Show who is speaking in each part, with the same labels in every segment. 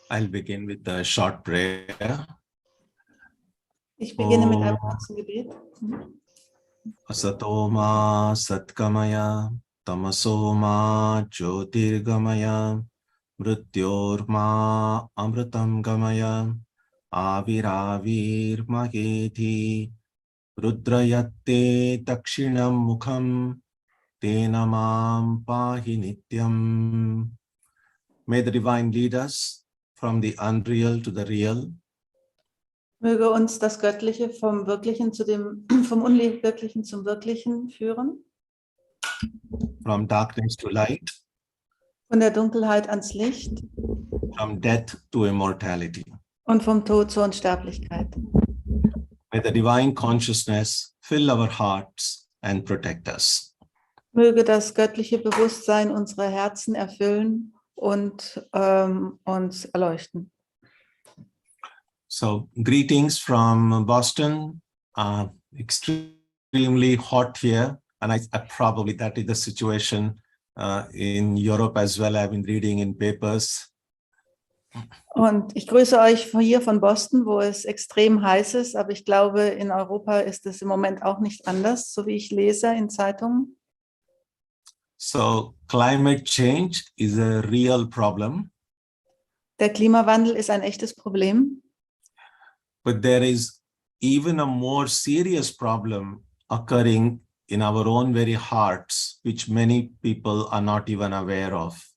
Speaker 1: I'll begin with a short prayer.
Speaker 2: Ich beginne mit einem kurzen Gebet.
Speaker 1: Asato ma satkamaya, tamaso ma jyotirgamaya, mrityor ma amritam gamaya, aviravir maheti, rudrayatte dakshinam mukham, tena mam pahi nityam. May the divine lead us from the unreal to the real.
Speaker 2: Möge uns das Göttliche vom Wirklichen vom Unwirklichen zum Wirklichen führen.
Speaker 1: From darkness to light,
Speaker 2: Von der Dunkelheit ans Licht
Speaker 1: from death to immortality.
Speaker 2: und vom Tod zur Unsterblichkeit.
Speaker 1: May the divine consciousness fill our hearts and protect us.
Speaker 2: Möge das göttliche Bewusstsein unsere Herzen erfüllen und uns erleuchten.
Speaker 1: So, greetings from Boston. Extremely hot here, and I probably that is the situation in Europe as well. I've been reading in papers.
Speaker 2: Und ich grüße euch hier von Boston, wo es extrem heiß ist, aber ich glaube, in Europa ist es im Moment auch nicht anders, so wie ich lese in Zeitungen.
Speaker 1: So, climate change is a real problem.
Speaker 2: Der Klimawandel ist ein echtes Problem.
Speaker 1: But there is even a more serious problem occurring in our own very hearts, which many people are not even aware of.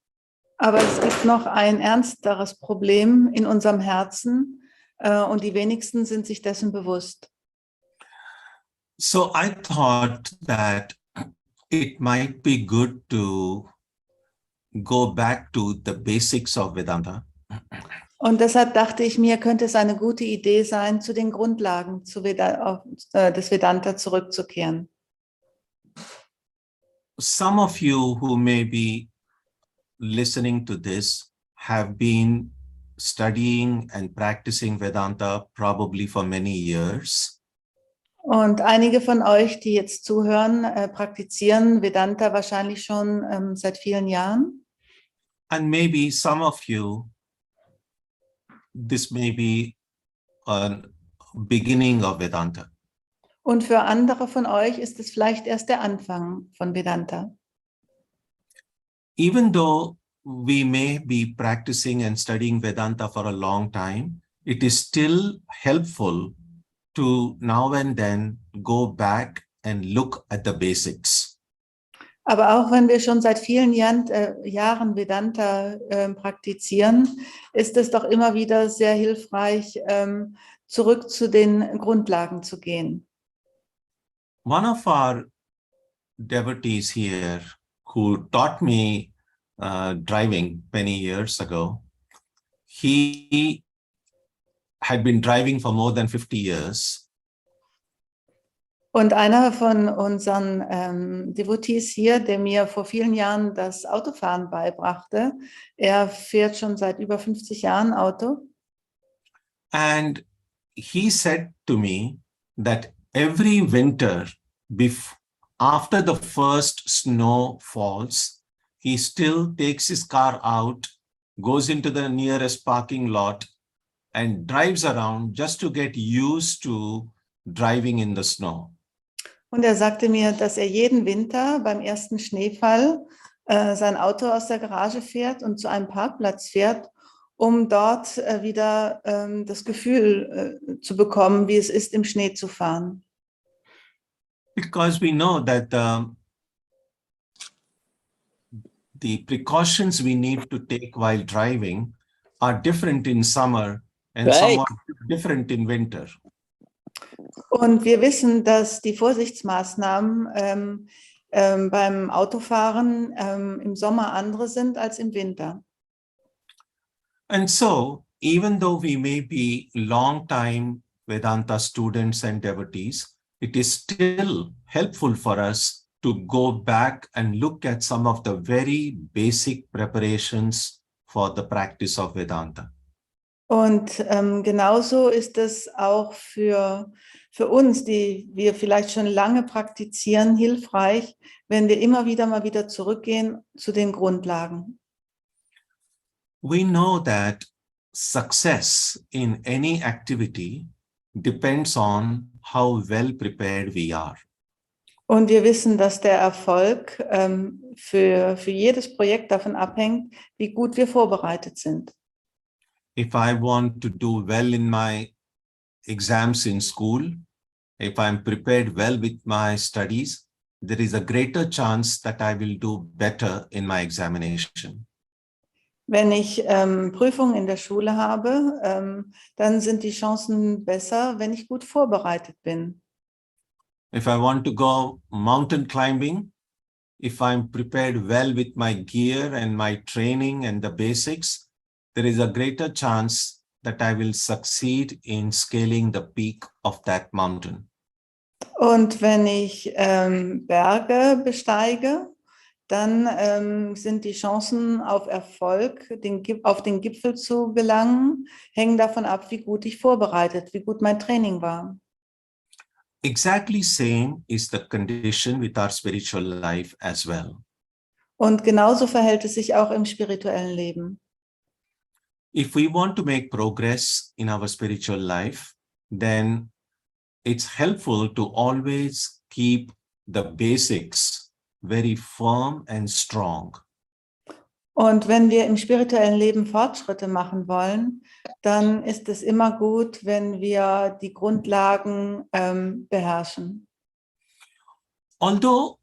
Speaker 2: Aber es gibt noch ein ernsteres Problem in unserem Herzen und die wenigsten sind sich dessen bewusst.
Speaker 1: So I thought that it might be good to go back to the basics of Vedanta.
Speaker 2: Und deshalb dachte ich mir, könnte es eine gute Idee sein, zu den Grundlagen des Vedanta zurückzukehren.
Speaker 1: Some of you who may be listening to this have been studying and practicing Vedanta probably for many years.
Speaker 2: Und einige von euch, die jetzt zuhören, praktizieren Vedanta wahrscheinlich schon seit vielen Jahren.
Speaker 1: And maybe some of you, this may be a beginning of Vedanta.
Speaker 2: Und für andere von euch ist es vielleicht erst der Anfang von Vedanta.
Speaker 1: Even though we may be practicing and studying Vedanta for a long time, it is still helpful to now and then go back and look at the basics.
Speaker 2: Aber auch wenn wir schon seit vielen Jahren Vedanta praktizieren, ist es doch immer wieder sehr hilfreich, zurück zu den Grundlagen zu gehen.
Speaker 1: One of our devotees here who taught me driving many years ago, he had been driving for more than 50 years.
Speaker 2: Und einer von unseren Devotees hier, der mir vor vielen Jahren das Autofahren beibrachte, er fährt schon seit über 50 Jahren Auto.
Speaker 1: And he said to me that every winter, after the first snow falls, he still takes his car out, goes into the nearest parking lot, and drives around just to get used to driving in the snow.
Speaker 2: Und er sagte mir, dass er jeden Winter beim ersten Schneefall sein Auto aus der Garage fährt und zu einem Parkplatz fährt, um dort wieder das Gefühl zu bekommen, wie es ist, im Schnee zu fahren.
Speaker 1: Because we know that the precautions we need to take while driving are different in summer and somewhat different in winter.
Speaker 2: Und wir wissen, dass die Vorsichtsmaßnahmen beim Autofahren im Sommer andere sind als im Winter.
Speaker 1: And so, even though we may be long-time Vedanta students and devotees, it is still helpful for us to go back and look at some of the very basic preparations for the practice of Vedanta.
Speaker 2: Und genauso ist es auch für uns, die wir vielleicht schon lange praktizieren, hilfreich, wenn wir immer wieder mal wieder zurückgehen zu den Grundlagen.
Speaker 1: We know that success in any activity depends on how well prepared we are.
Speaker 2: Und wir wissen, dass der Erfolg für jedes Projekt davon abhängt, wie gut wir vorbereitet sind.
Speaker 1: If I want to do well in my exams in school, if I'm prepared well with my studies, there is a greater chance that I will do better in my examination.
Speaker 2: Wenn ich Prüfungen in der Schule habe, dann sind die Chancen besser, wenn ich gut vorbereitet bin.
Speaker 1: If I want to go mountain climbing, if I'm prepared well with my gear and my training and the basics, there is a greater chance that I will succeed in scaling the peak of that mountain.
Speaker 2: Und wenn ich Berge besteige, dann sind die Chancen auf Erfolg, auf den Gipfel zu gelangen, hängen davon ab, wie gut ich vorbereitet, wie gut mein Training war.
Speaker 1: Exactly same is the condition with our spiritual life as well.
Speaker 2: Und genauso verhält es sich auch im spirituellen Leben.
Speaker 1: If we want to make progress in our spiritual life, then it's helpful to always keep the basics very firm and strong.
Speaker 2: Und wenn wir im spirituellen Leben Fortschritte machen wollen, dann ist es immer gut, wenn wir die Grundlagen beherrschen.
Speaker 1: Although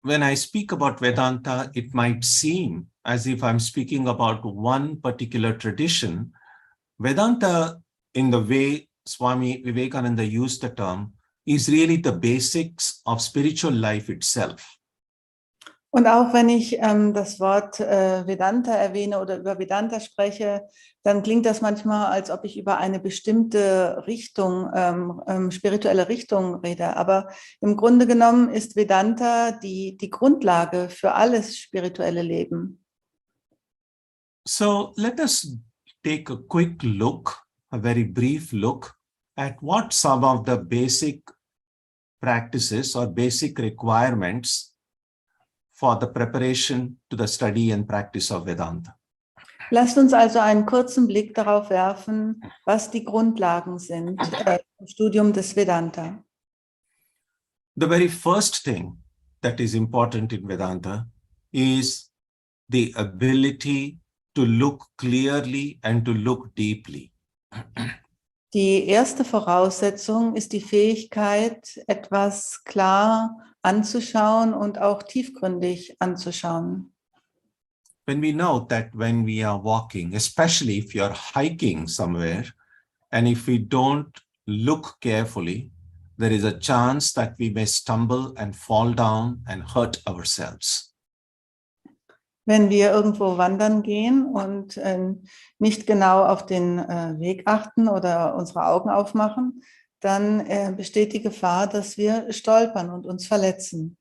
Speaker 1: when I speak about Vedanta, it might seem as if I'm speaking about one particular tradition. Vedanta, in the way Swami Vivekananda used the term, is really the basics of spiritual life itself.
Speaker 2: Und auch wenn ich das Wort Vedanta erwähne oder über Vedanta spreche, dann klingt das manchmal, als ob ich über eine bestimmte Richtung, spirituelle Richtung rede. Aber im Grunde genommen ist Vedanta die Grundlage für alles spirituelle Leben.
Speaker 1: So let us take a quick look, a very brief look at what some of the basic practices or basic requirements for the preparation to the study and practice of Vedanta.
Speaker 2: Lasst uns also einen kurzen Blick darauf werfen, was die Grundlagen sind im Studium des Vedanta.
Speaker 1: The very first thing that is important in Vedanta is the ability to look clearly and to look deeply.
Speaker 2: Die erste Voraussetzung ist die Fähigkeit, etwas klar anzuschauen und auch tiefgründig anzuschauen.
Speaker 1: When we know that when we are walking, especially if you are hiking somewhere, and if we don't look carefully, there is a chance that we may stumble and fall down and hurt ourselves.
Speaker 2: Wenn wir irgendwo wandern gehen und nicht genau auf den Weg achten oder unsere Augen aufmachen, dann besteht die Gefahr, dass wir stolpern und uns verletzen.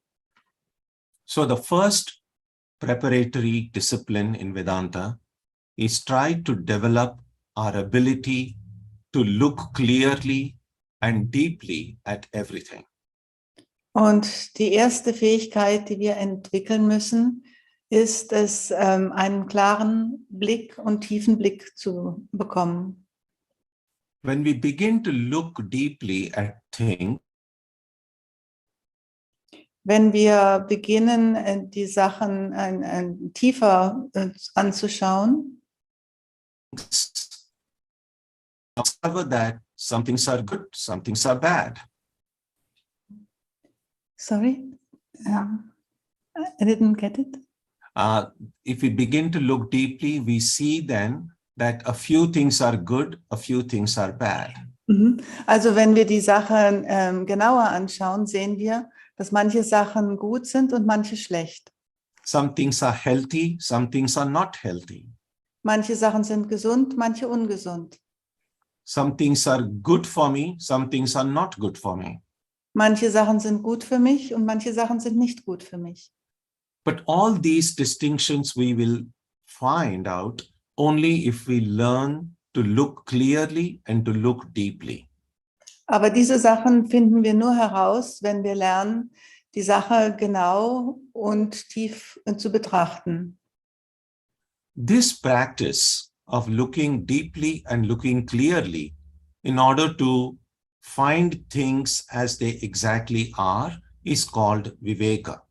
Speaker 1: So the first preparatory discipline in Vedanta is try to develop our ability to look clearly and deeply at everything.
Speaker 2: Und die erste Fähigkeit, die wir entwickeln müssen, ist es, einen klaren Blick und tiefen Blick zu bekommen.
Speaker 1: When we begin to look deeply at things,
Speaker 2: wenn wir beginnen, die Sachen tiefer anzuschauen,
Speaker 1: discover that some things are good, some things are bad.
Speaker 2: Sorry, I didn't get it.
Speaker 1: If we begin to look deeply, we see then that a few things are good, a few things are bad.
Speaker 2: Also wenn wir die Sachen genauer anschauen, sehen wir, dass manche Sachen gut sind und manche schlecht.
Speaker 1: Some things are healthy, some things are not healthy.
Speaker 2: Manche Sachen sind gesund, manche ungesund.
Speaker 1: Some things are good for me, some things are not good for me.
Speaker 2: Manche Sachen sind gut für mich und manche Sachen sind nicht gut für mich.
Speaker 1: But all these distinctions we will find out only if we learn to look clearly and to look deeply.
Speaker 2: Aber diese Sachen finden wir nur heraus, wenn wir lernen, die Sache genau und tief zu betrachten.
Speaker 1: This practice of looking deeply and looking clearly in order to find things as they exactly are is called Viveka.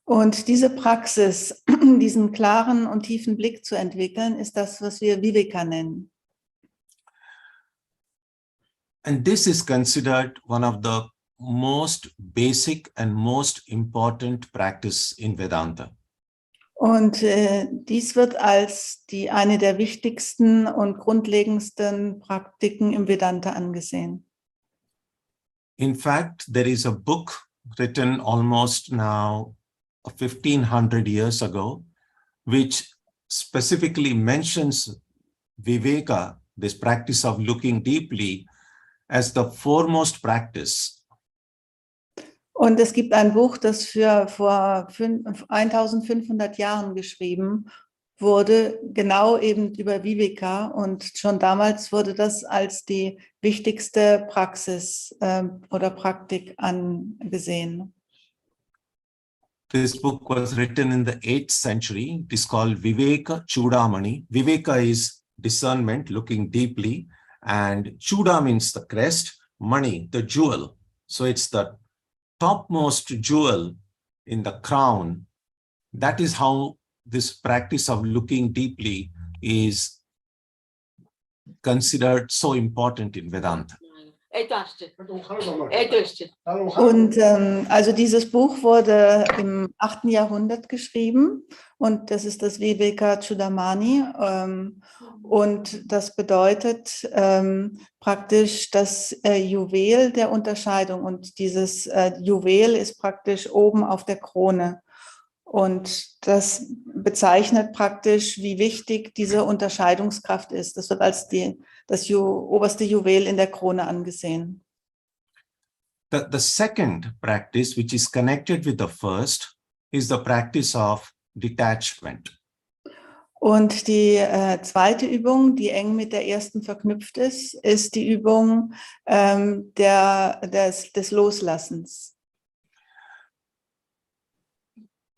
Speaker 2: Und diese Praxis, diesen klaren und tiefen Blick zu entwickeln, ist das, was wir Viveka nennen.
Speaker 1: And this is considered one of the most basic and most important practice in Vedanta.
Speaker 2: Und dies wird als eine der wichtigsten und grundlegendsten Praktiken im Vedanta angesehen.
Speaker 1: In fact, there is a book written almost now 1500 years ago, which specifically mentions Viveka, this practice of looking deeply, as the foremost practice.
Speaker 2: Und es gibt ein Buch, das vor 1500 Jahren geschrieben wurde, genau eben über Viveka. Und schon damals wurde das als die wichtigste Praxis oder Praktik angesehen.
Speaker 1: This book was written in the 8th century. It is called Viveka Chudamani. Viveka is discernment, looking deeply, and Chuda means the crest, Mani, the jewel. So it's the topmost jewel in the crown. That is how this practice of looking deeply is considered so important in Vedanta.
Speaker 2: Und also dieses Buch wurde im 8. Jahrhundert geschrieben und das ist das Viveka Chudamani und das bedeutet praktisch das Juwel der Unterscheidung und dieses Juwel ist praktisch oben auf der Krone. Und das bezeichnet praktisch, wie wichtig diese Unterscheidungskraft ist. Das wird als das oberste Juwel in der Krone angesehen.
Speaker 1: The second practice, which is connected with the first, is the practice of detachment.
Speaker 2: Und die zweite Übung, die eng mit der ersten verknüpft ist die Übung des Loslassens.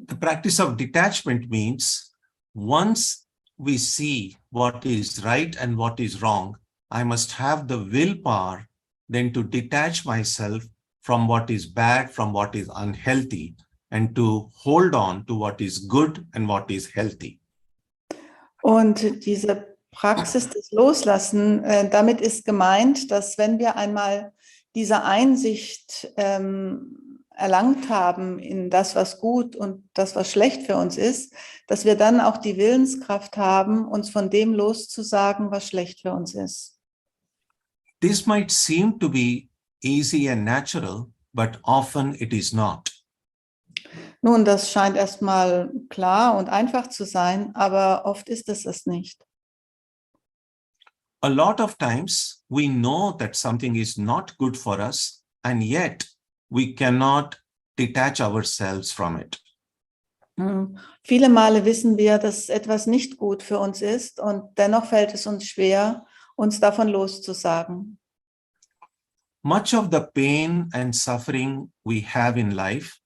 Speaker 1: The practice of detachment means once we see what is right and what is wrong, I must have the willpower then to detach myself from what is bad, from what is unhealthy, and to hold on to what is good and what is healthy.
Speaker 2: Und diese Praxis des Loslassen, damit ist gemeint, dass wenn wir einmal diese Einsicht erlangt haben in das, was gut und das, was schlecht für uns ist, dass wir dann auch die Willenskraft haben, uns von dem loszusagen, was schlecht für uns ist.
Speaker 1: This might seem to be easy and natural, but often it is not.
Speaker 2: Nun, das scheint erstmal klar und einfach zu sein, aber oft ist es nicht.
Speaker 1: A lot of times we know that something is not good for us, and yet we cannot detach ourselves from it.
Speaker 2: Viele Male wissen wir, dass etwas nicht gut für uns ist und dennoch fällt es uns schwer, uns davon loszusagen.
Speaker 1: Much of the pain and suffering we have in life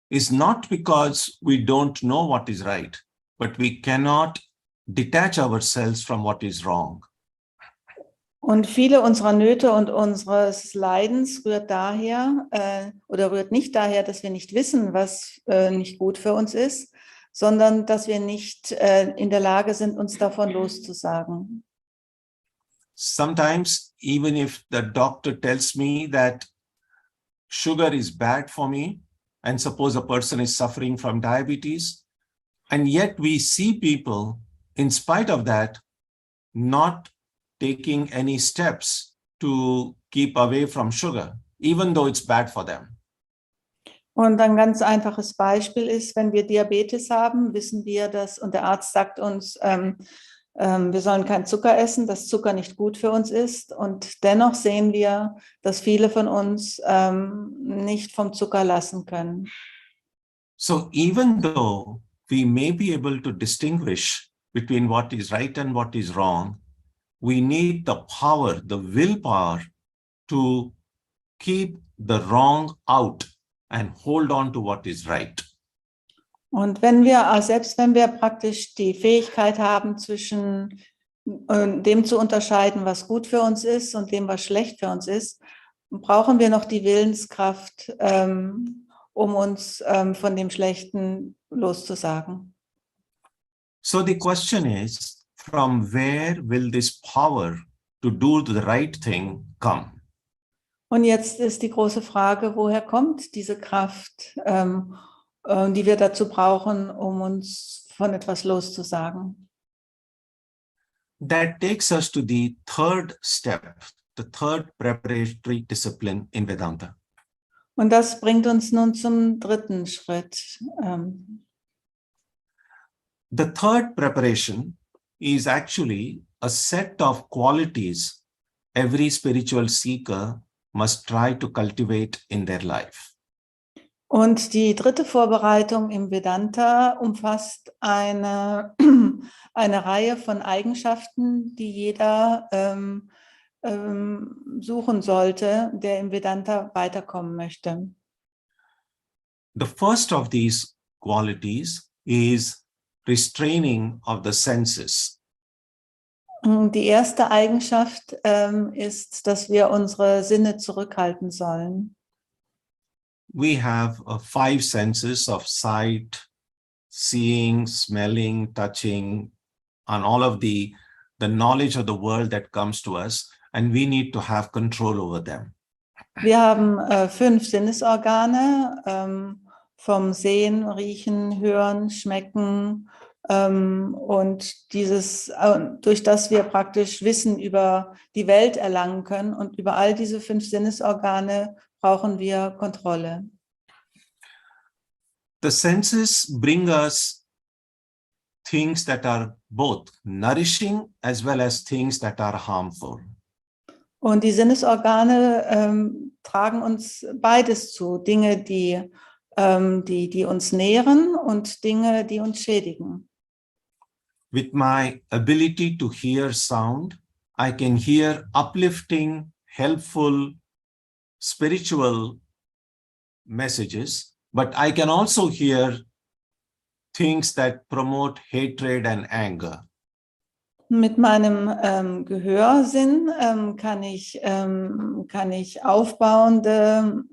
Speaker 1: is not because we don't know what is right, but we cannot detach ourselves from what is wrong.
Speaker 2: Und viele unserer Nöte und unseres Leidens rührt nicht daher, dass wir nicht wissen, was nicht gut für uns ist, sondern dass wir nicht in der Lage sind, uns davon loszusagen.
Speaker 1: Sometimes, even if the doctor tells me that sugar is bad for me, and suppose a person is suffering from diabetes, and yet we see people, in spite of that, not taking any steps to keep away from sugar, even though it's bad for them.
Speaker 2: Und ein ganz einfaches Beispiel ist, wenn wir Diabetes haben, wissen wir das, und der Arzt sagt uns, wir sollen keinen Zucker essen, dass Zucker nicht gut für uns ist. Und dennoch sehen wir, dass viele von uns nicht vom Zucker lassen können.
Speaker 1: So even though we may be able to distinguish between what is right and what is wrong, we need the power, the willpower to keep the wrong out and hold on to what is right.
Speaker 2: Und selbst wenn wir praktisch die Fähigkeit haben, zwischen dem zu unterscheiden, was gut für uns ist und dem, was schlecht für uns ist, brauchen wir noch die Willenskraft, um uns von dem Schlechten loszusagen.
Speaker 1: So the question is, from where will this power to do the right thing come?
Speaker 2: Und jetzt ist die große Frage, woher kommt diese Kraft, die wir dazu brauchen, um uns von etwas loszusagen?
Speaker 1: That takes us to the third step, the third preparatory discipline in Vedanta.
Speaker 2: Und das bringt uns nun zum dritten Schritt.
Speaker 1: The third preparation is actually a set of qualities every spiritual seeker must try to cultivate in their life.
Speaker 2: Und die dritte Vorbereitung im Vedanta umfasst eine Reihe von Eigenschaften, die jeder suchen sollte, der im Vedanta weiterkommen möchte.
Speaker 1: The first of these qualities is restraining of the senses.
Speaker 2: Die erste Eigenschaft ist, dass wir unsere Sinne zurückhalten sollen.
Speaker 1: We have 5 senses of sight, seeing, smelling, touching, and all of the knowledge of the world that comes to us, and we need to have control over them.
Speaker 2: Wir haben 5 Sinnesorgane, vom Sehen, Riechen, Hören, Schmecken, und durch das wir praktisch Wissen über die Welt erlangen können, und über all diese 5 Sinnesorgane brauchen wir Kontrolle.
Speaker 1: The senses bring us things that are both nourishing as well as things that are harmful.
Speaker 2: Und die Sinnesorgane tragen uns beides zu, Dinge, die uns nähren, und Dinge, die uns schädigen.
Speaker 1: With my ability to hear sound, I can hear uplifting, helpful, spiritual messages, but I can also hear things that promote hatred and anger.
Speaker 2: Mit meinem Gehörsinn kann ich aufbauende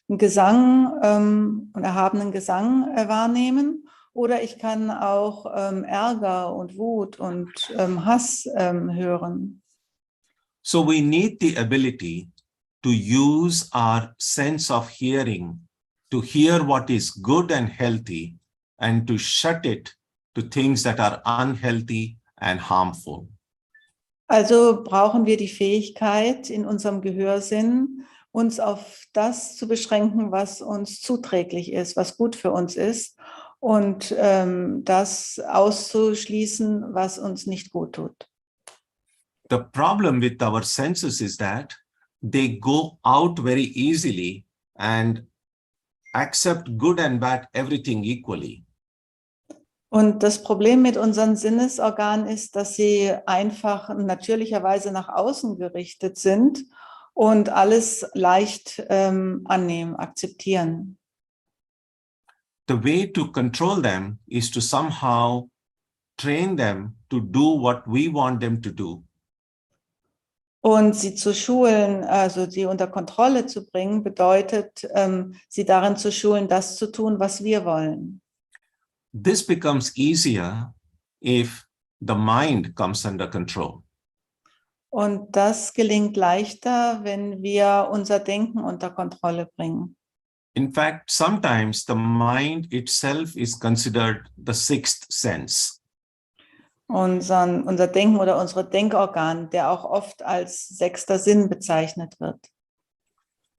Speaker 2: Gesang und erhabenen Gesang wahrnehmen, oder ich kann auch Ärger und Wut und Hass hören.
Speaker 1: So we need the ability to use our sense of hearing to hear what is good and healthy and to shut it to things that are unhealthy and harmful.
Speaker 2: Also brauchen wir die Fähigkeit, in unserem Gehörsinn uns auf das zu beschränken, was uns zuträglich ist, was gut für uns ist, und das auszuschließen, was uns nicht gut tut.
Speaker 1: The problem with our senses is that they go out very easily and accept good and bad everything equally.
Speaker 2: Und das Problem mit unseren Sinnesorganen ist, dass sie einfach natürlicherweise nach außen gerichtet sind und alles leicht annehmen, akzeptieren.
Speaker 1: The way to control them is to somehow train them to do what we want them to do.
Speaker 2: Und sie zu schulen, also sie unter Kontrolle zu bringen, bedeutet, sie darin zu schulen, das zu tun, was wir wollen.
Speaker 1: This becomes easier if the mind comes under control.
Speaker 2: Und das gelingt leichter, wenn wir unser Denken unter Kontrolle bringen.
Speaker 1: In fact, sometimes the mind itself is considered the 6th sense.
Speaker 2: Unser Denken oder unsere Denkorgan, der auch oft als 6. Sinn bezeichnet wird.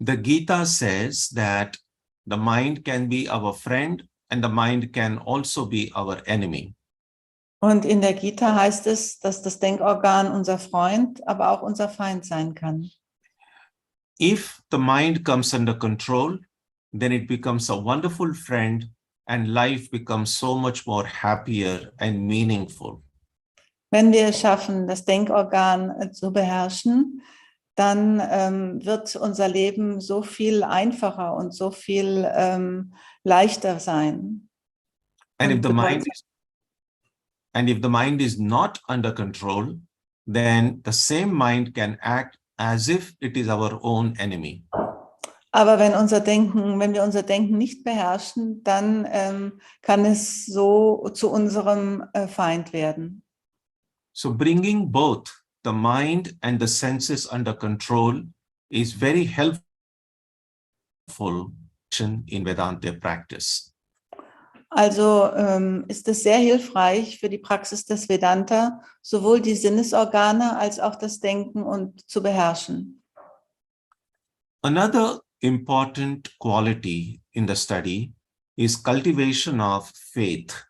Speaker 1: The Gita says that the mind can be our friend and the mind can also be our enemy.
Speaker 2: Und in der Gita heißt es, dass das Denkorgan unser Freund, aber auch unser Feind sein kann.
Speaker 1: If the mind comes under control, then it becomes a wonderful friend and life becomes so much more happier and meaningful.
Speaker 2: Wenn wir es schaffen, das Denkorgan zu beherrschen, dann wird unser Leben so viel einfacher und so viel leichter sein.
Speaker 1: And And if the mind is not under control, then the same mind can act as if it is our own enemy.
Speaker 2: Aber wenn wir unser Denken nicht beherrschen, dann kann es so zu unserem Feind werden.
Speaker 1: So bringing both the mind and the senses under control is very helpful in Vedanta practice.
Speaker 2: Also ist es sehr hilfreich für die Praxis des Vedanta, sowohl die Sinnesorgane als auch das Denken zu beherrschen.
Speaker 1: Another important quality in the study is cultivation of faith.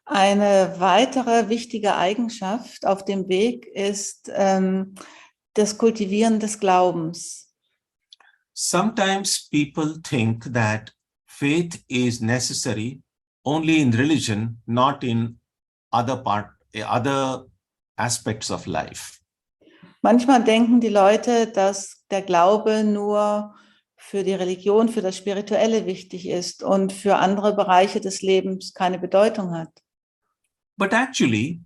Speaker 2: Eine weitere wichtige Eigenschaft auf dem Weg ist das Kultivieren des Glaubens.
Speaker 1: Sometimes people think that faith is necessary only in religion, not in other aspects of life.
Speaker 2: Manchmal denken die Leute, dass der Glaube nur für die Religion, für das Spirituelle wichtig ist und für andere Bereiche des Lebens keine Bedeutung hat.
Speaker 1: But actually,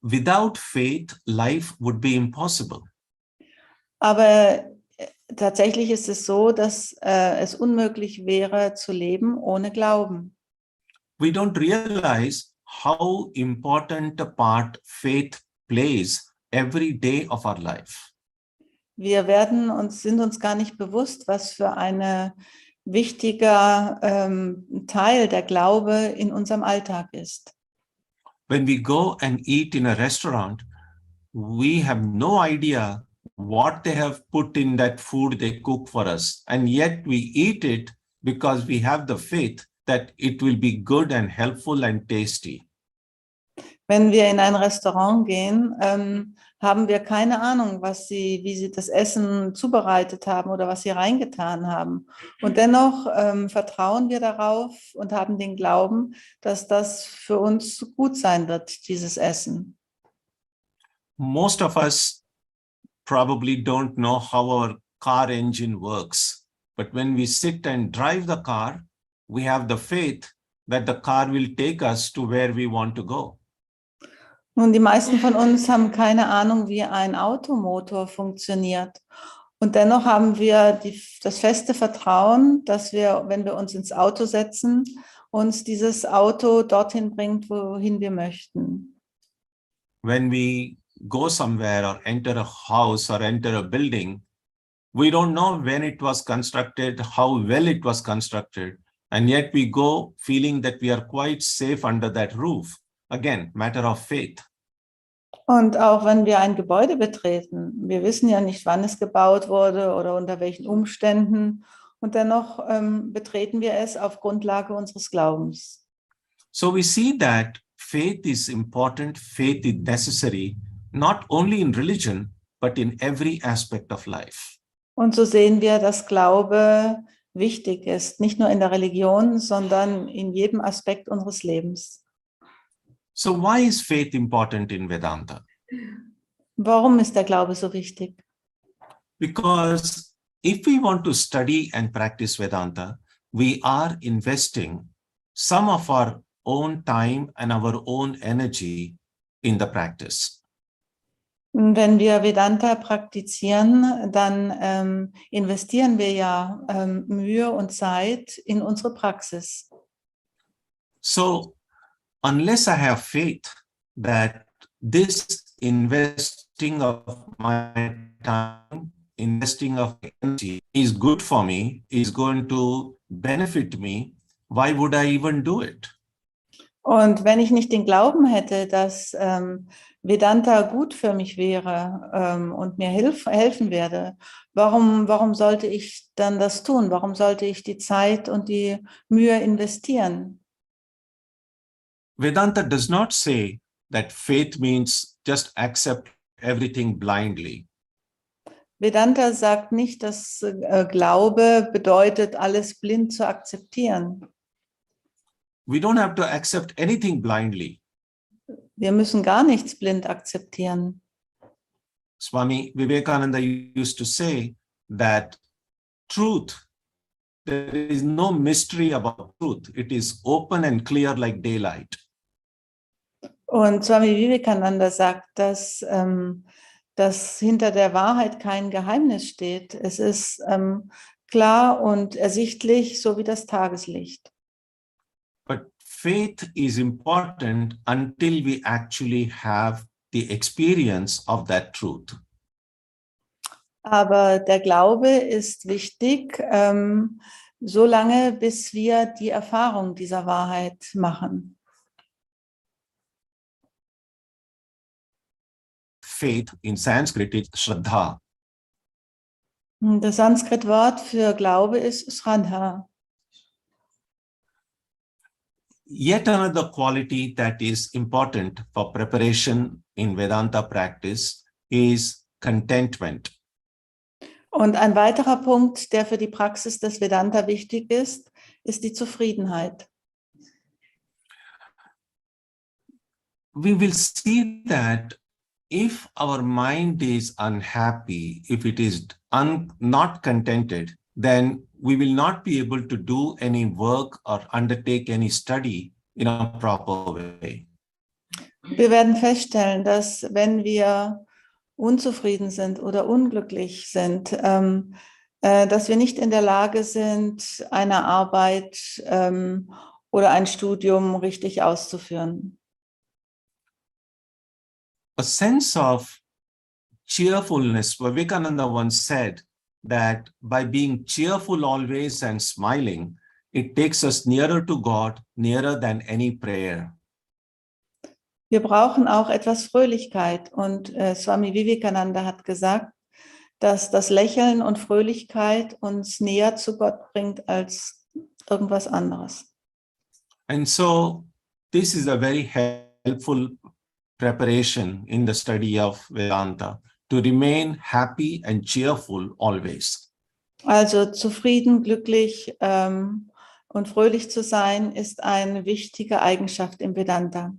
Speaker 1: without faith, life would be impossible.
Speaker 2: Aber tatsächlich ist es so, dass es unmöglich wäre zu leben ohne Glauben.
Speaker 1: We don't realize how important a part faith plays every day of our life.
Speaker 2: Wir sind uns gar nicht bewusst, was für ein wichtiger Teil der Glaube in unserem Alltag ist.
Speaker 1: When we go and eat in a restaurant, we have no idea what they have put in that food they cook for us. And yet we eat it because we have the faith that it will be good and helpful and tasty.
Speaker 2: Wenn wir in ein Restaurant gehen, haben wir keine Ahnung, wie sie das Essen zubereitet haben oder was sie reingetan haben. Und dennoch vertrauen wir darauf und haben den Glauben, dass das für uns gut sein wird, dieses Essen.
Speaker 1: Most of us probably don't know how our car engine works. But when we sit and drive the car, we have the faith that the car will take us to where we want to go.
Speaker 2: Nun, die meisten von uns haben keine Ahnung, wie ein Automotor funktioniert. Und dennoch haben wir das feste Vertrauen, dass wir, wenn wir uns ins Auto setzen, uns dieses Auto dorthin bringt, wohin wir möchten.
Speaker 1: When we go somewhere or enter a house or enter a building, we don't know when it was constructed, how well it was constructed, and yet we go feeling that we are quite safe under that roof. Again, matter of faith.
Speaker 2: Und auch wenn wir ein Gebäude betreten, wir wissen ja nicht, wann es gebaut wurde oder unter welchen Umständen. Und dennoch betreten wir es auf Grundlage unseres Glaubens.
Speaker 1: So we see that faith is important, faith is necessary, not only in religion, but in every aspect of life.
Speaker 2: Und so sehen wir, dass Glaube wichtig ist, nicht nur in der Religion, sondern in jedem Aspekt unseres Lebens.
Speaker 1: So why is faith important in Vedanta?
Speaker 2: Warum ist der Glaube so wichtig?
Speaker 1: Because if we want to study and practice Vedanta, we are investing some of our own time and our own energy in the practice.
Speaker 2: Wenn wir Vedanta praktizieren, dann investieren wir ja Mühe und Zeit in unsere Praxis.
Speaker 1: So unless I have faith that this investing of my time, investing of energy is good for me, is going to benefit me, why would I even do it?
Speaker 2: Und wenn ich nicht den Glauben hätte, dass Vedanta gut für mich wäre und mir helfen werde, warum sollte ich dann das tun? Warum sollte ich die Zeit und die Mühe investieren?
Speaker 1: Vedanta does not say that faith means just accept everything blindly.
Speaker 2: Vedanta sagt nicht, dass Glaube bedeutet, alles blind zu akzeptieren.
Speaker 1: We don't have to accept anything blindly.
Speaker 2: Wir müssen gar nichts blind akzeptieren.
Speaker 1: Swami Vivekananda used to say that truth, there is no mystery about truth. It is open and clear like daylight.
Speaker 2: Und Swami Vivekananda sagt, dass hinter der Wahrheit kein Geheimnis steht. Es ist klar und ersichtlich, so wie das Tageslicht.
Speaker 1: But faith is important until we actually have the experience of that truth.
Speaker 2: Aber der Glaube ist wichtig, solange bis wir die Erfahrung dieser Wahrheit machen.
Speaker 1: Faith in Sanskrit is Shraddha.
Speaker 2: Das Sanskrit-Wort für Glaube ist Shraddha.
Speaker 1: Yet another quality that is important for preparation in Vedanta practice is contentment.
Speaker 2: Und ein weiterer Punkt, der für die Praxis des Vedanta wichtig ist die Zufriedenheit.
Speaker 1: We will see that if our mind is unhappy, if it is not contented, then we will not be able to do any work or undertake any study in a proper way.
Speaker 2: Wir werden feststellen, dass wenn wir unzufrieden sind oder unglücklich sind, dass wir nicht in der Lage sind, eine Arbeit oder ein Studium richtig auszuführen.
Speaker 1: A sense of cheerfulness. Vivekananda once said that by being cheerful always and smiling, it takes us nearer to God, nearer than any prayer.
Speaker 2: Wir brauchen auch etwas Fröhlichkeit und Swami Vivekananda hat gesagt, dass das Lächeln und Fröhlichkeit uns näher zu Gott bringt als irgendwas anderes.
Speaker 1: And so this is a very helpful preparation in the study of Vedanta, to remain happy and cheerful always.
Speaker 2: Also zufrieden, glücklich und fröhlich zu sein, ist eine wichtige Eigenschaft im Vedanta.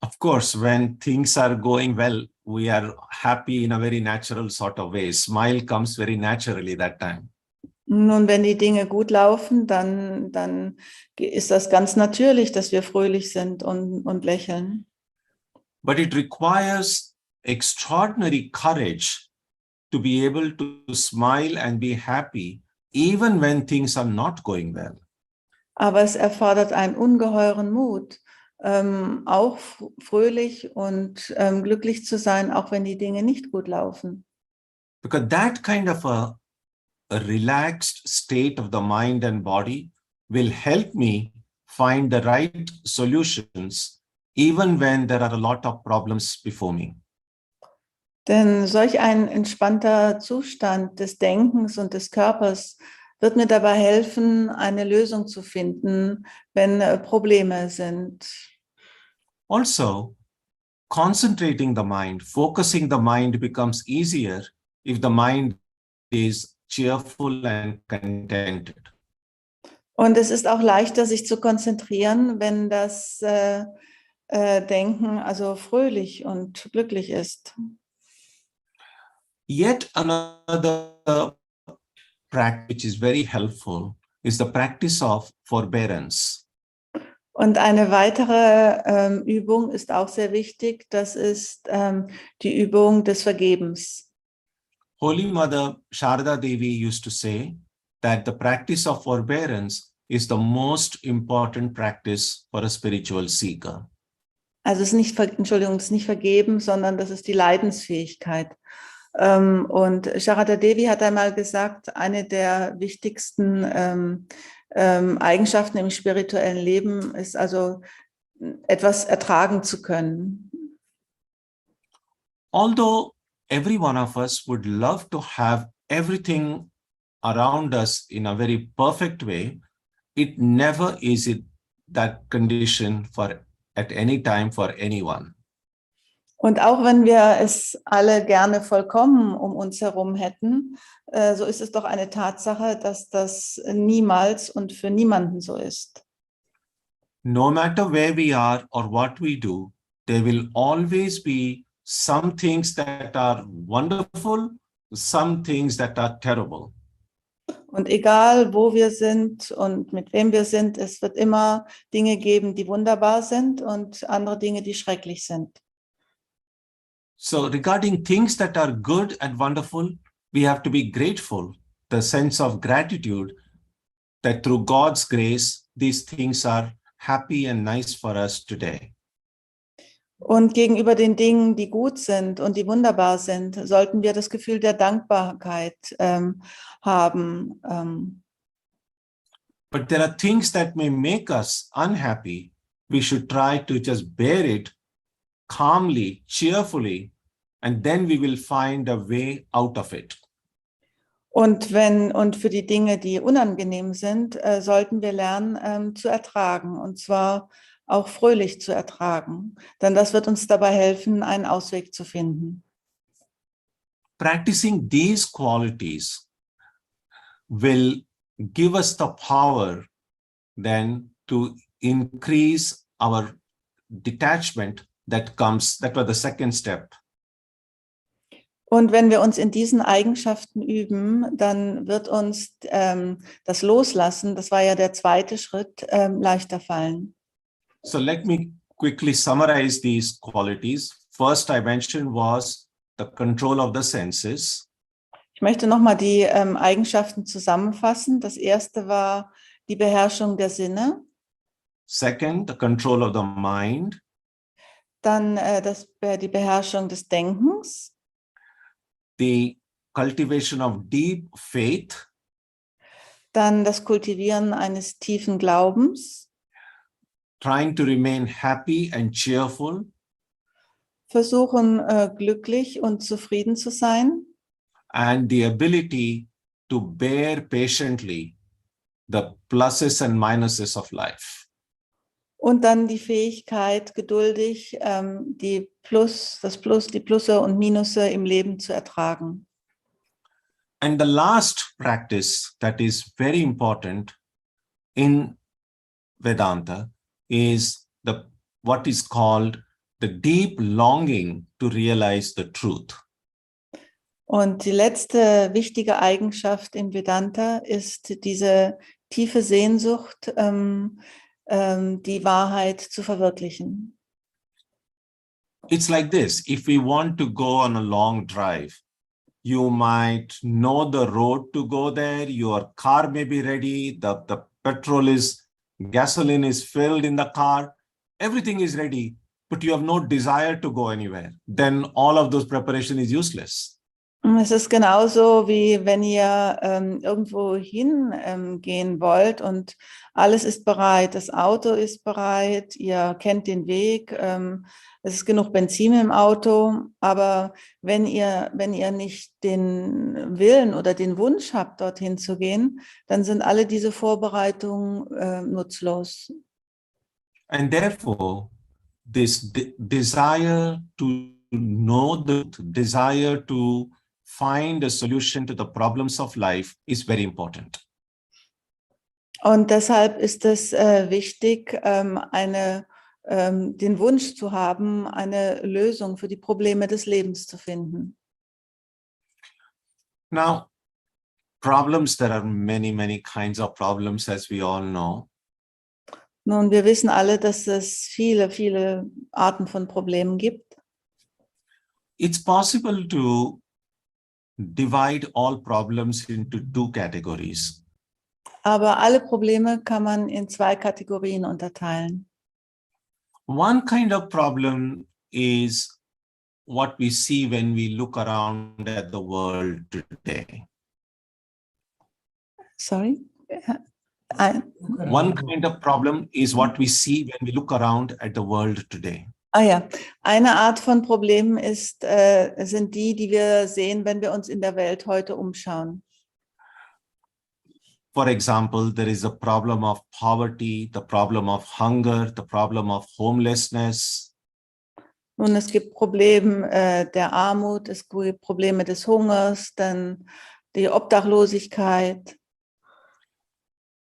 Speaker 1: Of course, when things are going well, we are happy in a very natural sort of way. Smile comes very naturally that time.
Speaker 2: Nun, wenn die Dinge gut laufen, dann ist das ganz natürlich, dass wir fröhlich sind und lächeln.
Speaker 1: But it requires extraordinary courage to be able to smile and be happy even when things are not going well.
Speaker 2: Aber es erfordert einen ungeheuren Mut, auch fröhlich und glücklich zu sein, auch wenn die Dinge nicht gut laufen.
Speaker 1: Because that kind of a relaxed state of the mind and body will help me find the right solutions even when there are a lot of problems before me.
Speaker 2: Denn solch ein entspannter Zustand des Denkens und des Körpers wird mir dabei helfen, eine Lösung zu finden, wenn Probleme sind.
Speaker 1: Also, concentrating the mind, focusing the mind becomes easier if the mind is cheerful and contented.
Speaker 2: Und es ist auch leichter, sich zu konzentrieren, wenn das Denken also fröhlich und glücklich ist.
Speaker 1: Yet another practice which is very helpful is the practice of forbearance.
Speaker 2: Und eine weitere Übung ist auch sehr wichtig, das ist die Übung des Vergebens.
Speaker 1: Holy Mother Sharda Devi used to say that the practice of forbearance is the most important practice for a spiritual seeker.
Speaker 2: Also es ist nicht, Entschuldigung, es ist nicht vergeben, sondern das ist die Leidensfähigkeit. Und Sharada Devi hat einmal gesagt, eine der wichtigsten Eigenschaften im spirituellen Leben ist also, etwas ertragen zu können.
Speaker 1: Although every one of us would love to have everything around us in a very perfect way, it never is that condition for at any time for anyone.
Speaker 2: Und auch wenn wir es alle gerne vollkommen um uns herum hätten, so ist es doch eine Tatsache, dass das niemals und für niemanden so ist.
Speaker 1: No matter where we are or what we do, there will always be some things that are wonderful, some things that are terrible.
Speaker 2: Und egal, wo wir sind und mit wem wir sind, es wird immer Dinge geben, die wunderbar sind und andere Dinge, die schrecklich sind.
Speaker 1: So regarding things that are good and wonderful, we have to be grateful, the sense of gratitude that through God's grace, these things are happy and nice for us today.
Speaker 2: Und gegenüber den Dingen, die gut sind und die wunderbar sind, sollten wir das Gefühl der Dankbarkeit haben.
Speaker 1: But there are things that may make us unhappy. We should try to just bear it calmly, cheerfully, and then we will find a way out of it.
Speaker 2: Und für die Dinge, die unangenehm sind, sollten wir lernen zu ertragen, und zwar auch fröhlich zu ertragen, denn das wird uns dabei helfen, einen Ausweg zu finden.
Speaker 1: Practicing these qualities will give us the power then to increase our detachment that was the second step.
Speaker 2: Und wenn wir uns in diesen Eigenschaften üben, dann wird uns das Loslassen, das war ja der zweite Schritt, leichter fallen.
Speaker 1: So let me quickly summarize these qualities. First I mentioned was the control of the senses.
Speaker 2: Ich möchte nochmal die Eigenschaften zusammenfassen. Das erste war die Beherrschung der Sinne.
Speaker 1: Second, the control of the mind.
Speaker 2: Dann die Beherrschung des Denkens.
Speaker 1: The cultivation of deep faith.
Speaker 2: Dann das Kultivieren eines tiefen Glaubens.
Speaker 1: Trying to remain happy and cheerful.
Speaker 2: Versuchen, glücklich und zufrieden zu sein.
Speaker 1: And the ability to bear patiently the pluses and minuses of life.
Speaker 2: Und dann die Fähigkeit, geduldig die Plusse und Minusse im Leben zu ertragen.
Speaker 1: And the last practice that is very important in Vedanta is what is called the deep longing to realize the truth.
Speaker 2: Und die letzte wichtige Eigenschaft in Vedanta ist diese tiefe Sehnsucht, die Wahrheit zu verwirklichen.
Speaker 1: It's like this. If we want to go on a long drive, you might know the road to go there. Your car may be ready. The gasoline is filled in the car. Everything is ready, but you have no desire to go anywhere. Then all of those preparation is useless.
Speaker 2: Es ist genauso, wie wenn ihr irgendwo hingehen wollt und alles ist bereit. Das Auto ist bereit, ihr kennt den Weg, es ist genug Benzin im Auto. Aber wenn ihr nicht den Willen oder den Wunsch habt, dorthin zu gehen, dann sind alle diese Vorbereitungen nutzlos.
Speaker 1: And therefore, this desire to know the desire to find a solution to the problems of life is very important.
Speaker 2: Und deshalb ist es wichtig, den Wunsch zu haben, eine Lösung für die Probleme des Lebens zu finden.
Speaker 1: Now, problems, there are many, many kinds of problems, as we all know.
Speaker 2: Nun, wir wissen alle, dass es viele, viele Arten von Problemen gibt.
Speaker 1: It's possible to divide all problems into two categories.
Speaker 2: Aber alle Probleme kann man in zwei Kategorien unterteilen.
Speaker 1: One kind of problem is what we see when we look around at the world today.
Speaker 2: Sorry?
Speaker 1: One kind of problem is what we see when we look around at the world today.
Speaker 2: Ja, eine Art von Problemen sind die wir sehen, wenn wir uns in der Welt heute umschauen.
Speaker 1: For example, there is a problem of poverty, the problem of hunger, the problem of homelessness.
Speaker 2: Nun, es gibt Probleme der Armut, es gibt Probleme des Hungers, dann die Obdachlosigkeit.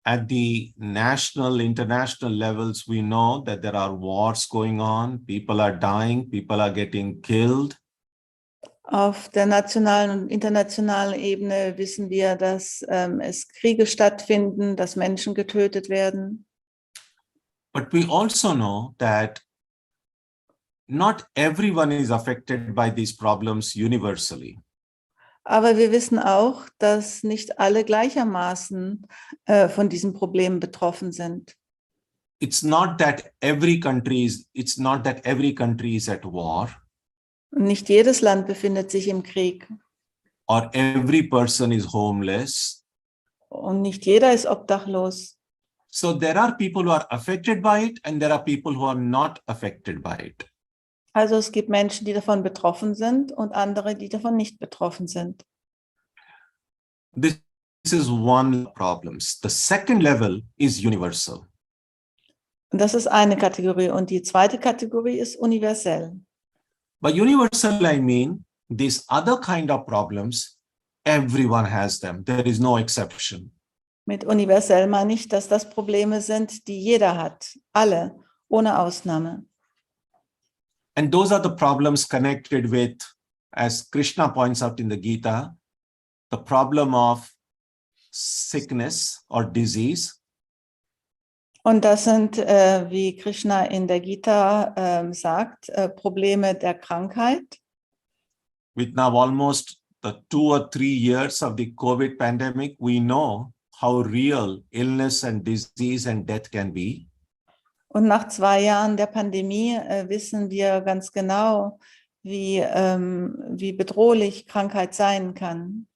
Speaker 1: At the national, international levels, we know that there are wars going on, people are dying, people are getting killed.
Speaker 2: Auf der nationalen und internationalen Ebene wissen wir, dass es Kriege stattfinden, dass Menschen getötet werden.
Speaker 1: But we also know that not everyone is affected by these problems universally.
Speaker 2: Aber wir wissen auch, dass nicht alle gleichermaßen von diesem Problem betroffen sind.
Speaker 1: It's not that every country is at war,
Speaker 2: Und nicht jedes Land befindet sich im Krieg
Speaker 1: or every person is homeless.
Speaker 2: und nicht jeder ist obdachlos.
Speaker 1: So there are people who are affected by it and there are people who are not affected by it.
Speaker 2: Also es gibt Menschen, die davon betroffen sind und andere, die davon nicht betroffen sind.
Speaker 1: This is one problem. The second level is universal.
Speaker 2: Und das ist eine Kategorie. Und die zweite Kategorie ist universell.
Speaker 1: By universal, I mean these other kind of problems, everyone has them. There is no exception.
Speaker 2: Mit universell meine ich, dass das Probleme sind, die jeder hat. Alle, ohne Ausnahme.
Speaker 1: And those are the problems connected with, as Krishna points out in the Gita, the problem of sickness or disease.
Speaker 2: Und das sind, wie Krishna in der Gita sagt, Probleme der Krankheit.
Speaker 1: With now almost the 2 or 3 years of the COVID pandemic, we know how real illness and disease and death can be.
Speaker 2: Und nach 2 Jahren der Pandemie wissen wir ganz genau, wie bedrohlich Krankheit sein kann.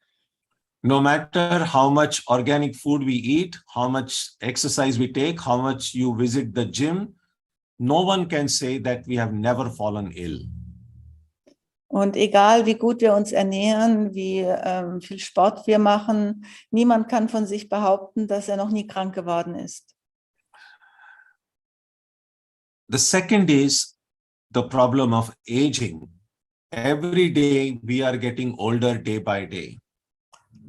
Speaker 1: No matter how much organic food we eat, how much exercise we take, how much you visit the gym, no one can say that we have never fallen ill.
Speaker 2: Und egal, wie gut wir uns ernähren, wie viel Sport wir machen, niemand kann von sich behaupten, dass er noch nie krank geworden ist.
Speaker 1: The second is the problem of aging. Every day we are getting older day by day.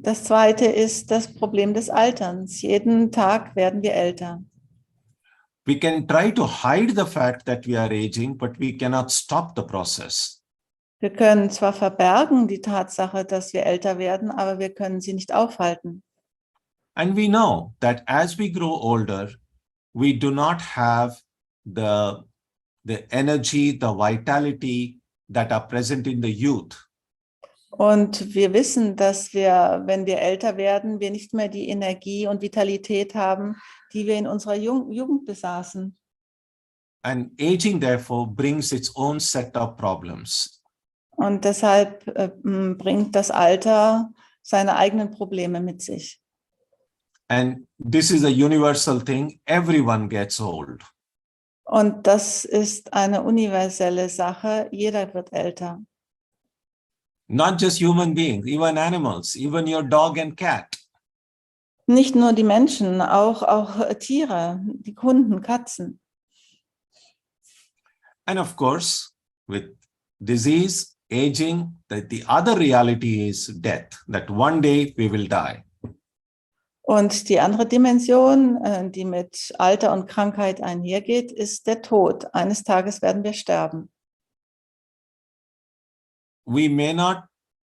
Speaker 2: Das zweite ist das Problem des Alterns. Jeden Tag werden wir älter.
Speaker 1: We can try to hide the fact that we are aging, but we cannot stop the process.
Speaker 2: Wir können zwar verbergen die Tatsache, dass wir älter werden, aber wir können sie nicht aufhalten.
Speaker 1: And we know that as we grow older, we do not have the energy, the vitality that are present in the youth.
Speaker 2: Und wir wissen, dass wir, wenn wir älter werden, wir nicht mehr die Energie und Vitalität haben, die wir in unserer Jugend besaßen.
Speaker 1: And aging, therefore, brings its own set of problems.
Speaker 2: Und deshalb bringt das Alter seine eigenen Probleme mit sich.
Speaker 1: And this is a universal thing. Everyone gets old.
Speaker 2: Und das ist eine universelle Sache. Jeder wird älter.
Speaker 1: Not just human beings, even animals, even your dog and cat.
Speaker 2: Nicht nur die Menschen, auch Tiere, die Hunden, Katzen.
Speaker 1: And of course, with disease, aging, the other reality is death, that one day we will die.
Speaker 2: Und die andere Dimension, die mit Alter und Krankheit einhergeht, ist der Tod. Eines Tages werden wir sterben.
Speaker 1: We may not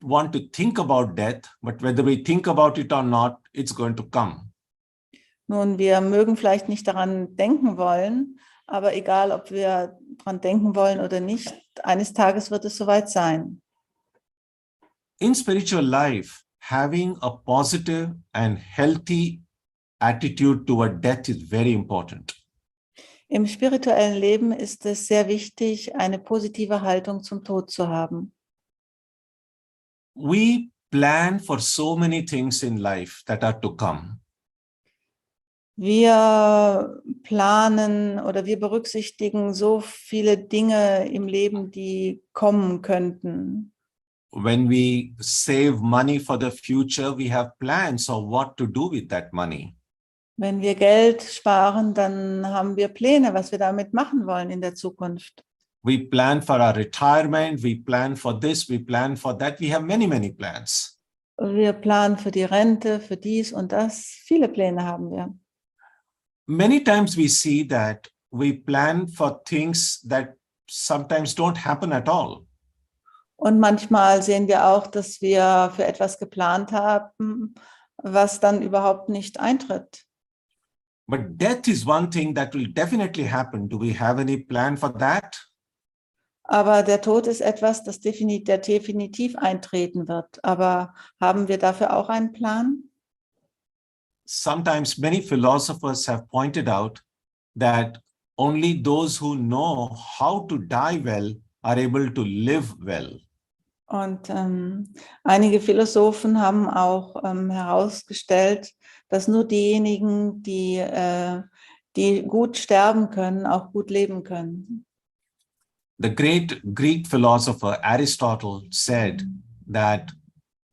Speaker 1: want to think about death, but whether we think about it or not, it's going to come.
Speaker 2: Nun, wir mögen vielleicht nicht daran denken wollen, aber egal, ob wir daran denken wollen oder nicht, eines Tages wird es soweit sein.
Speaker 1: In spiritual life, having a positive and healthy attitude toward death is very important.
Speaker 2: Im spirituellen Leben ist es sehr wichtig, eine positive Haltung zum Tod zu haben.
Speaker 1: We plan for so many things in life that are to come.
Speaker 2: Wir planen oder wir berücksichtigen so viele Dinge im Leben, die kommen könnten.
Speaker 1: When we save money for the future, we have plans of what to do with that money.
Speaker 2: Wenn wir Geld sparen, dann haben wir Pläne, was wir damit machen wollen in der Zukunft.
Speaker 1: We plan for our retirement, we plan for this, we plan for that. We have many, many plans.
Speaker 2: Wir planen für die Rente, für dies und das. Viele Pläne haben wir.
Speaker 1: Many times we see that we plan for things that sometimes don't happen at all.
Speaker 2: Und manchmal sehen wir auch, dass wir für etwas geplant haben, was dann überhaupt nicht eintritt.
Speaker 1: But death is one thing that will definitely happen. Do we have any plan for that?
Speaker 2: Aber der Tod ist etwas, das definitiv eintreten wird. Aber haben wir dafür auch einen Plan?
Speaker 1: Sometimes many philosophers have pointed out that only those who know how to die well are able to live well.
Speaker 2: Und einige Philosophen haben auch herausgestellt, dass nur diejenigen, die gut sterben können, auch gut leben können.
Speaker 1: The great Greek philosopher Aristotle said that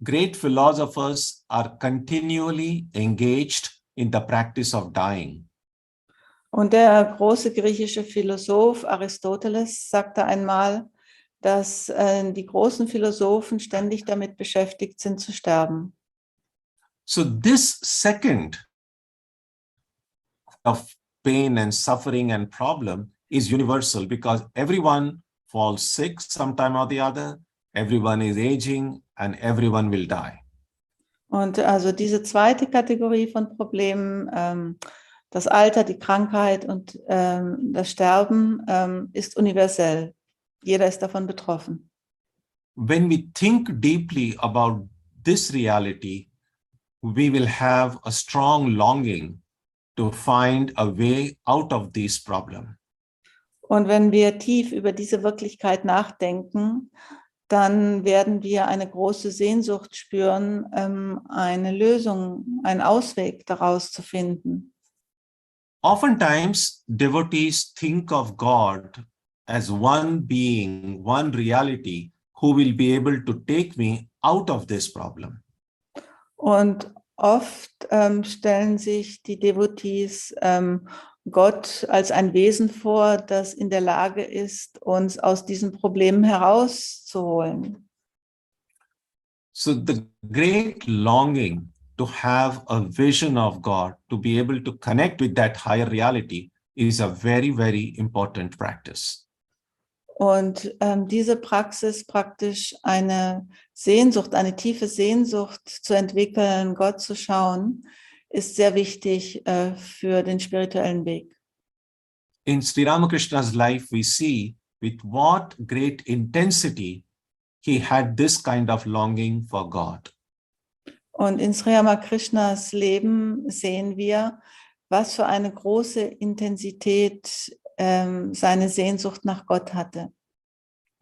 Speaker 1: great philosophers are continually engaged in the practice of dying.
Speaker 2: Und der große griechische Philosoph Aristoteles sagte einmal, dass die großen Philosophen ständig damit beschäftigt sind, zu sterben.
Speaker 1: So this second of pain and suffering and problem is universal because everyone falls sick sometime or the other, everyone is aging, and everyone will die.
Speaker 2: Und also diese zweite Kategorie von Problemen, das Alter, die Krankheit und das Sterben ist universell. Jeder ist davon betroffen.
Speaker 1: When we think deeply about this reality, we will have a strong longing to find a way out of this problem.
Speaker 2: Und wenn wir tief über diese Wirklichkeit nachdenken, dann werden wir eine große Sehnsucht spüren, eine Lösung, einen Ausweg daraus zu finden.
Speaker 1: Oftentimes, devotees think of God as one being, one reality, who will be able to take me out of this problem.
Speaker 2: Und oft stellen sich die Devotees Gott als ein Wesen vor, das in der Lage ist, uns aus diesen Problemen herauszuholen.
Speaker 1: So the great longing to have a vision of God, to be able to connect with that higher reality is a very, very important practice.
Speaker 2: Und diese Praxis, praktisch eine Sehnsucht, eine tiefe Sehnsucht zu entwickeln, Gott zu schauen, ist sehr wichtig für den spirituellen Weg.
Speaker 1: In Sri Ramakrishna's life, we see with what great intensity he had this kind of longing for God.
Speaker 2: Und in Sri Ramakrishnas Leben sehen wir, was für eine große Intensität seine Sehnsucht nach Gott hatte.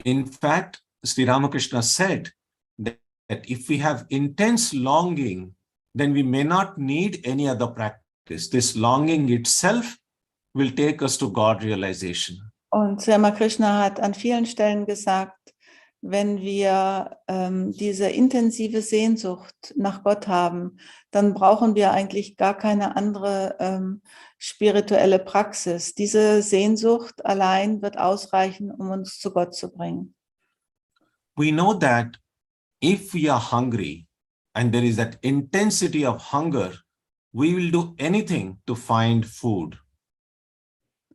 Speaker 1: In fact, Sri Ramakrishna said that if we have intense longing, then we may not need any other practice. This longing itself will take us to God realization.
Speaker 2: Und Sri Ramakrishna hat an vielen Stellen gesagt, wenn wir diese intensive Sehnsucht nach Gott haben, dann brauchen wir eigentlich gar keine andere spirituelle Praxis. Diese Sehnsucht allein wird ausreichen, um uns zu Gott zu bringen.
Speaker 1: We know that if we are hungry and there is that intensity of hunger, we will do anything to find food.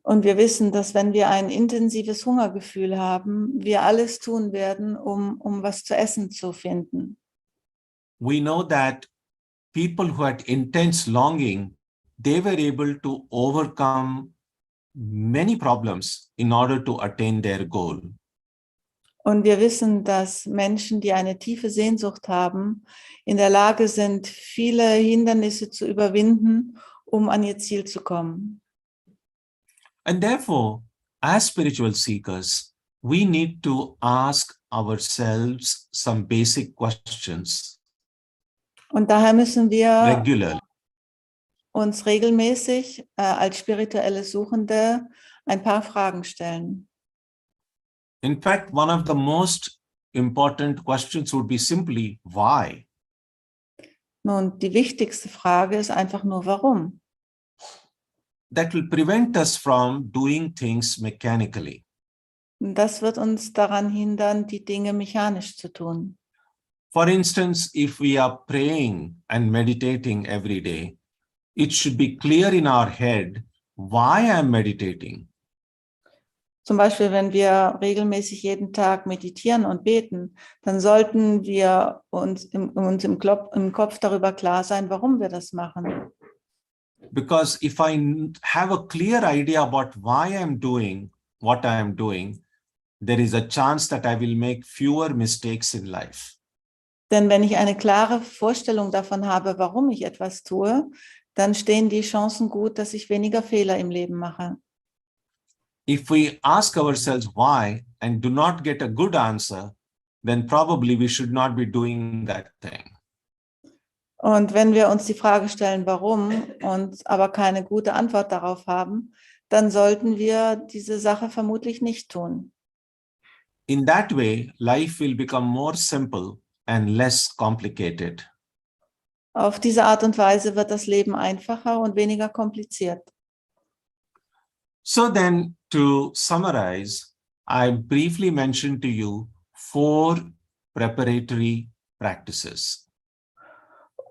Speaker 2: Und wir wissen, dass wenn wir ein intensives Hungergefühl haben, wir alles tun werden, um was zu essen zu finden.
Speaker 1: We know that people who had intense longing, they were able to overcome many problems in order to attain their goal.
Speaker 2: Und wir wissen, dass Menschen, die eine tiefe Sehnsucht haben, in der Lage sind, viele Hindernisse zu überwinden, um an ihr Ziel zu kommen.
Speaker 1: And therefore, as spiritual seekers, we need to ask ourselves some basic questions
Speaker 2: Und daher müssen wir
Speaker 1: regularly.
Speaker 2: uns regelmäßig als spirituelle Suchende ein paar Fragen stellen.
Speaker 1: In fact, one of the most important questions would be simply, why?
Speaker 2: Nun, die wichtigste Frage ist einfach nur, warum?
Speaker 1: That will prevent us from doing things mechanically.
Speaker 2: Das wird uns daran hindern, die Dinge mechanisch zu tun.
Speaker 1: For instance, if we are praying and meditating every day, it should be clear in our head why I'm meditating.
Speaker 2: Zum Beispiel, wenn wir regelmäßig jeden Tag meditieren und beten, dann sollten wir uns im Kopf darüber klar sein, warum wir das machen.
Speaker 1: Because if I have a clear idea about why I'm doing what I am doing, there is a chance that I will make fewer mistakes in life.
Speaker 2: Denn wenn ich eine klare Vorstellung davon habe, warum ich etwas tue, dann stehen die Chancen gut, dass ich weniger Fehler im Leben mache.
Speaker 1: If we ask ourselves why and do not get a good answer, then probably we should not be doing that thing.
Speaker 2: Und wenn wir uns die Frage stellen, warum, und aber keine gute Antwort darauf haben, dann sollten wir diese Sache vermutlich nicht tun.
Speaker 1: In that way, life will become more simple and less complicated.
Speaker 2: Auf diese Art und Weise wird das Leben einfacher und weniger kompliziert.
Speaker 1: So then, to summarize, I briefly mentioned to you 4 preparatory practices.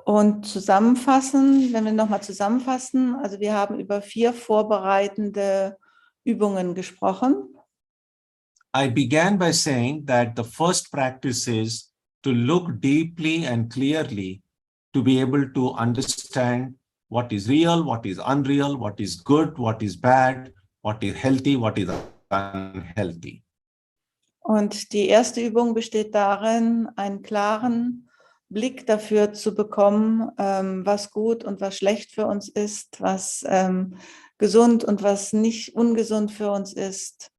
Speaker 2: Und zusammenfassen, wenn wir nochmal zusammenfassen, also wir haben über 4 vorbereitende Übungen gesprochen.
Speaker 1: I began by saying that the first practice is to look deeply and clearly to be able to understand what is real, what is unreal, what is good, what is bad, what is healthy, what is unhealthy.
Speaker 2: Und die erste Übung besteht darin, einen klaren Blick dafür zu bekommen, was gut und was schlecht für uns ist, was gesund und was nicht ungesund für uns ist.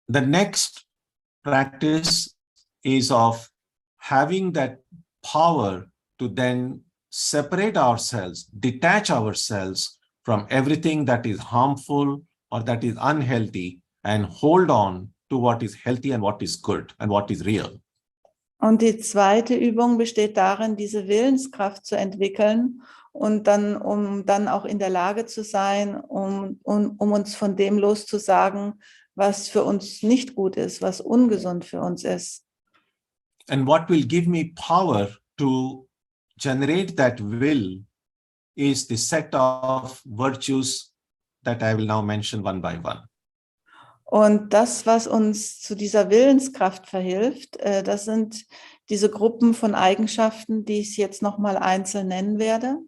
Speaker 1: The next practice is of having that power to then separate ourselves, detach ourselves from everything that is harmful or that is unhealthy and hold on to what is healthy and what is good and what is real.
Speaker 2: Und die zweite Übung besteht darin, diese Willenskraft zu entwickeln und dann, um dann auch in der Lage zu sein, um uns von dem loszusagen, was für uns nicht gut ist, was ungesund für uns ist.
Speaker 1: And what will give me power to generate that will is the set of virtues that I will now mention one by one.
Speaker 2: Und das, was uns zu dieser Willenskraft verhilft, das sind diese Gruppen von Eigenschaften, die ich jetzt nochmal einzeln nennen werde.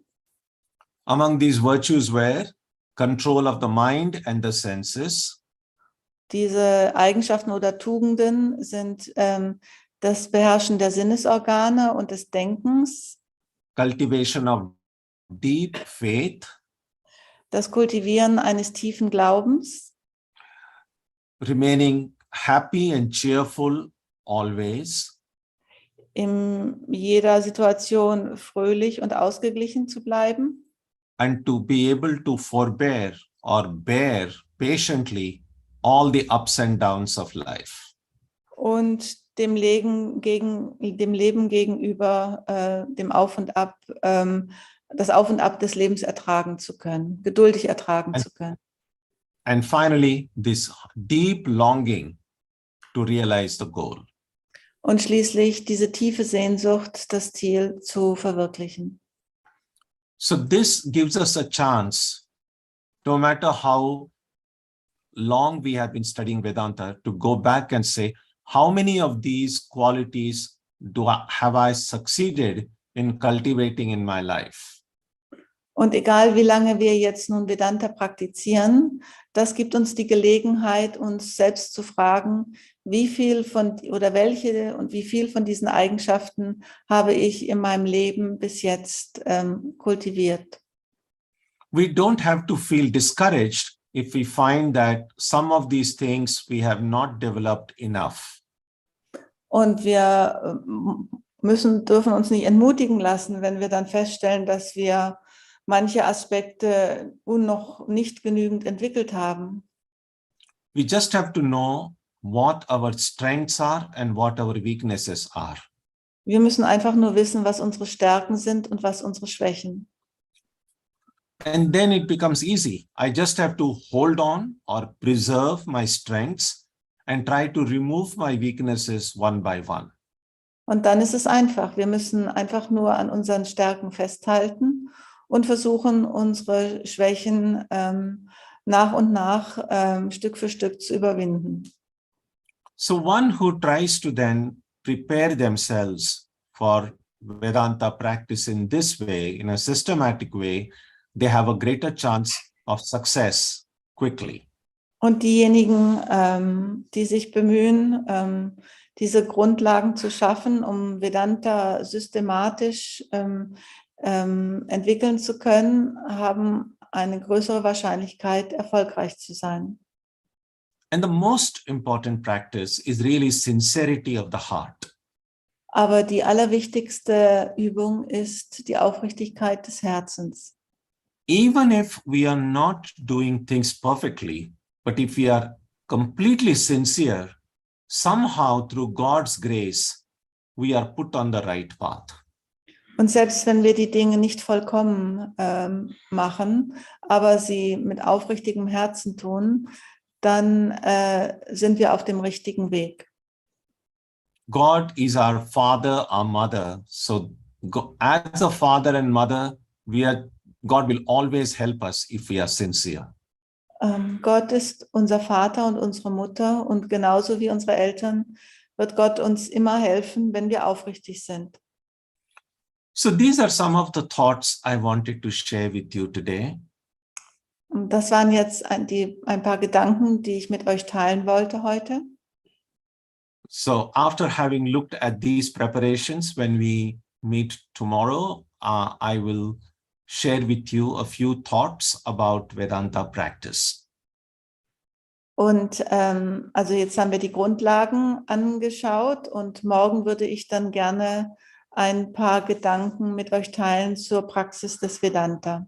Speaker 1: Among these virtues were control of the mind and the senses,
Speaker 2: Diese Eigenschaften oder Tugenden sind das Beherrschen der Sinnesorgane und des Denkens,
Speaker 1: cultivation of deep faith,
Speaker 2: das Kultivieren eines tiefen Glaubens,
Speaker 1: remaining happy and cheerful always,
Speaker 2: in jeder Situation fröhlich und ausgeglichen zu bleiben
Speaker 1: and to be able to forbear or bear patiently all the ups and downs of life.
Speaker 2: und dem Leben gegenüber dem Auf und Ab, das Auf und Ab des Lebens ertragen zu können, geduldig ertragen zu können.
Speaker 1: And finally, this deep longing to realize the goal.
Speaker 2: Und schließlich diese tiefe Sehnsucht, das Ziel zu verwirklichen.
Speaker 1: So this gives us a chance, no matter how long we have been studying Vedanta, to go back and say, how many of these qualities have I succeeded in cultivating in my life?
Speaker 2: Und egal wie lange wir jetzt nun Vedanta praktizieren, das gibt uns die Gelegenheit, uns selbst zu fragen, welche von diesen Eigenschaften habe ich in meinem Leben bis jetzt kultiviert.
Speaker 1: We don't have to feel discouraged if we find that some of these things we have not developed enough.
Speaker 2: Und wir dürfen uns nicht entmutigen lassen, wenn wir dann feststellen, dass wir manche Aspekte noch nicht genügend entwickelt haben.
Speaker 1: We just have to know what our strengths are and what our weaknesses are.
Speaker 2: Wir müssen einfach nur wissen, was unsere Stärken sind und was unsere Schwächen.
Speaker 1: And then it becomes easy. I just have to hold on or preserve my strengths and try to remove my weaknesses one by one.
Speaker 2: Und dann ist es einfach. Wir müssen einfach nur an unseren Stärken festhalten und versuchen, unsere Schwächen nach und nach, Stück für Stück zu überwinden.
Speaker 1: So one who tries to then prepare themselves for Vedanta practice in this way, in a systematic way, they have a greater chance of success quickly.
Speaker 2: Und diejenigen, die sich bemühen, diese Grundlagen zu schaffen, um Vedanta systematisch entwickeln zu können, haben eine größere Wahrscheinlichkeit, erfolgreich zu sein.
Speaker 1: And the most important practice is really sincerity of the heart.
Speaker 2: Aber die allerwichtigste Übung ist die Aufrichtigkeit des Herzens.
Speaker 1: Even if we are not doing things perfectly, but if we are completely sincere, somehow through God's grace, we are put on the right path.
Speaker 2: Und selbst wenn wir die Dinge nicht vollkommen machen, aber sie mit aufrichtigem Herzen tun, dann sind wir auf dem richtigen Weg.
Speaker 1: God is our father, our mother. So as a father and mother, God will always help us if we are sincere.
Speaker 2: Gott ist unser Vater und unsere Mutter und genauso wie unsere Eltern wird Gott uns immer helfen, wenn wir aufrichtig sind.
Speaker 1: So these are some of the thoughts I wanted to share with you today.
Speaker 2: Und das waren jetzt ein paar Gedanken, die ich mit euch teilen wollte heute.
Speaker 1: So after having looked at these preparations, when we meet tomorrow, I will share with you a few thoughts about Vedanta practice.
Speaker 2: Und also jetzt haben wir die Grundlagen angeschaut und morgen würde ich dann gerne ein paar Gedanken mit euch teilen zur Praxis des Vedanta.